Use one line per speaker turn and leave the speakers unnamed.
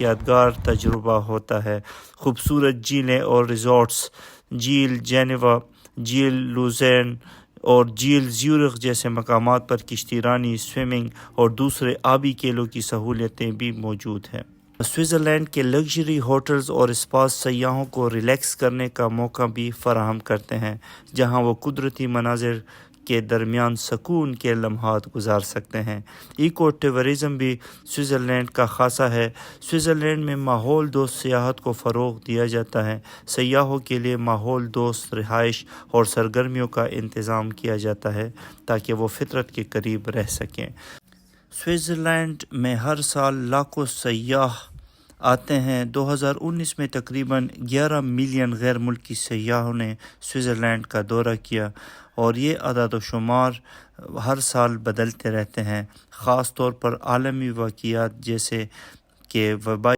یادگار تجربہ ہوتا ہے۔ خوبصورت جھیلیں اور ریزورٹس، جھیل جینیوا، جھیل لوزرن اور جھیل زیورخ جیسے مقامات پر کشتی رانی، سوئمنگ اور دوسرے آبی کھیلوں کی سہولتیں بھی موجود ہیں۔ سوئٹزرلینڈ کے لگژری ہوٹلز اور اسپاز سیاحوں کو ریلیکس کرنے کا موقع بھی فراہم کرتے ہیں، جہاں وہ قدرتی مناظر کے درمیان سکون کے لمحات گزار سکتے ہیں۔ ایکو ٹورازم بھی سوئٹزرلینڈ کا خاصہ ہے۔ سوئٹزرلینڈ میں ماحول دوست سیاحت کو فروغ دیا جاتا ہے۔ سیاحوں کے لیے ماحول دوست رہائش اور سرگرمیوں کا انتظام کیا جاتا ہے تاکہ وہ فطرت کے قریب رہ سکیں۔ سوئٹزرلینڈ میں ہر سال لاکھوں سیاح آتے ہیں۔ 2019 میں تقریباً 11 ملین غیر ملکی سیاحوں نے سوئٹزرلینڈ کا دورہ کیا، اور یہ اعداد و شمار ہر سال بدلتے رہتے ہیں، خاص طور پر عالمی واقعات جیسے کہ وبائی